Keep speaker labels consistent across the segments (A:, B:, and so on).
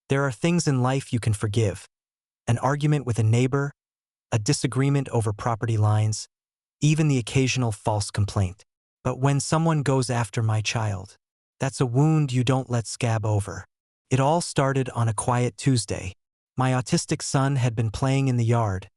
A: There are things in life you can forgive. An argument with a neighbor, a disagreement over property lines, even the occasional false complaint. But when someone goes after my child, that's a wound you don't let scab over. It all started on a quiet Tuesday. My autistic son had been playing in the yard,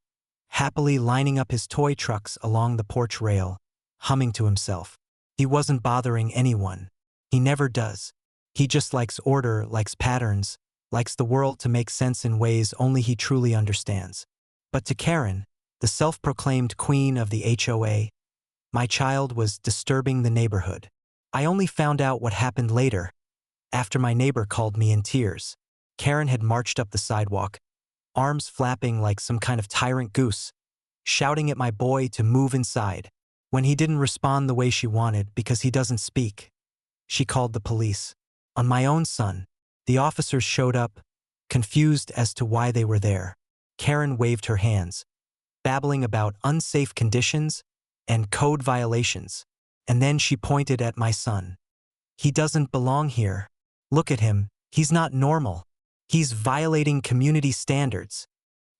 A: happily lining up his toy trucks along the porch rail, humming to himself. He wasn't bothering anyone. He never does. He just likes order, likes patterns, likes the world to make sense in ways only he truly understands. But to Karen, the self-proclaimed queen of the HOA, my child was disturbing the neighborhood. I only found out what happened later, after my neighbor called me in tears. Karen had marched up the sidewalk, arms flapping like some kind of tyrant goose, shouting at my boy to move inside. When he didn't respond the way she wanted because he doesn't speak, she called the police. On my own son, the officers showed up, confused as to why they were there. Karen waved her hands, babbling about unsafe conditions and code violations. And then she pointed at my son. He doesn't belong here. Look at him. He's not normal. He's violating community standards.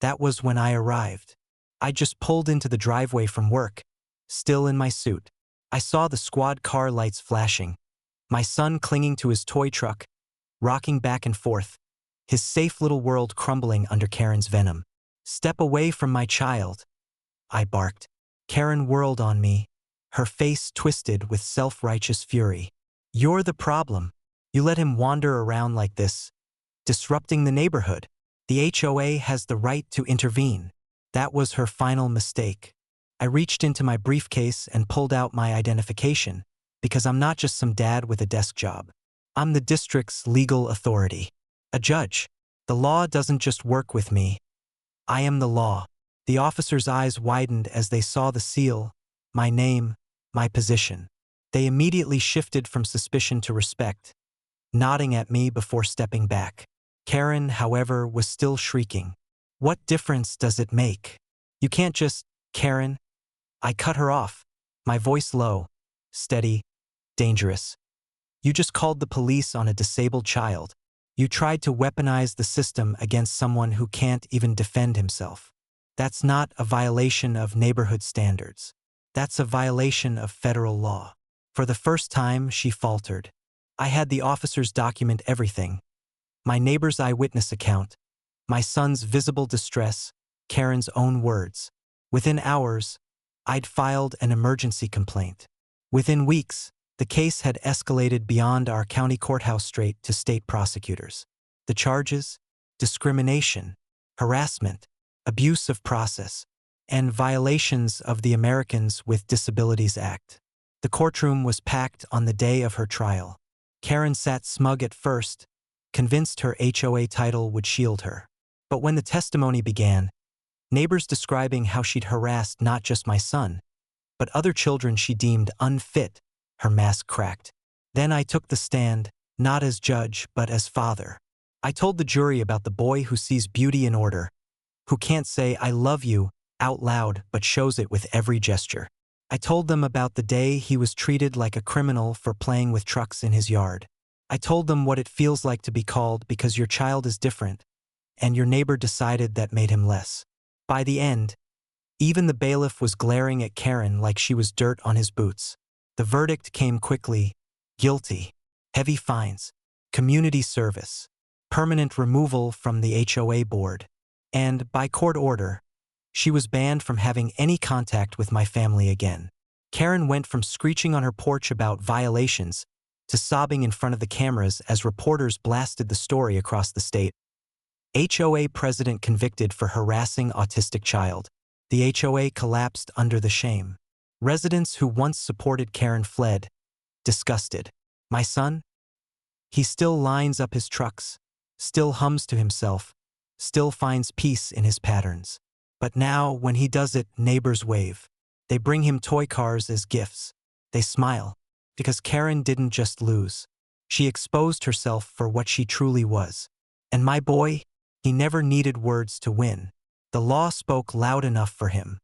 A: That was when I arrived. I just pulled into the driveway from work, still in my suit. I saw the squad car lights flashing, my son clinging to his toy truck, rocking back and forth, his safe little world crumbling under Karen's venom. Step away from my child, I barked. Karen whirled on me, her face twisted with self-righteous fury. You're the problem. You let him wander around like this, disrupting the neighborhood. The HOA has the right to intervene. That was her final mistake. I reached into my briefcase and pulled out my identification, because I'm not just some dad with a desk job. I'm the district's legal authority. A judge. The law doesn't just work with me. I am the law. The officers' eyes widened as they saw the seal, my name, my position. They immediately shifted from suspicion to respect, nodding at me before stepping back. Karen, however, was still shrieking. What difference does it make? You can't just, Karen. I cut her off, my voice low, steady, dangerous. You just called the police on a disabled child. You tried to weaponize the system against someone who can't even defend himself. That's not a violation of neighborhood standards. That's a violation of federal law. For the first time, she faltered. I had the officers document everything. My neighbor's eyewitness account, my son's visible distress, Karen's own words. Within hours, I'd filed an emergency complaint. Within weeks, the case had escalated beyond our county courthouse straight to state prosecutors. The charges? Discrimination, harassment, abuse of process, and violations of the Americans with Disabilities Act. The courtroom was packed on the day of her trial. Karen sat smug at first, convinced her HOA title would shield her. But when the testimony began, neighbors describing how she'd harassed not just my son, but other children she deemed unfit, her mask cracked. Then I took the stand, not as judge, but as father. I told the jury about the boy who sees beauty in order, who can't say "I love you" out loud but shows it with every gesture. I told them about the day he was treated like a criminal for playing with trucks in his yard. I told them what it feels like to be called because your child is different, and your neighbor decided that made him less. By the end, even the bailiff was glaring at Karen like she was dirt on his boots. The verdict came quickly: guilty, heavy fines, community service, permanent removal from the HOA board, and, by court order, she was banned from having any contact with my family again. Karen went from screeching on her porch about violations to sobbing in front of the cameras as reporters blasted the story across the state. HOA president convicted for harassing autistic child. The HOA collapsed under the shame. Residents who once supported Karen fled, disgusted. My son? He still lines up his trucks, still hums to himself, still finds peace in his patterns. But now, when he does it, neighbors wave. They bring him toy cars as gifts. They smile, because Karen didn't just lose. She exposed herself for what she truly was. And my boy, he never needed words to win. The law spoke loud enough for him.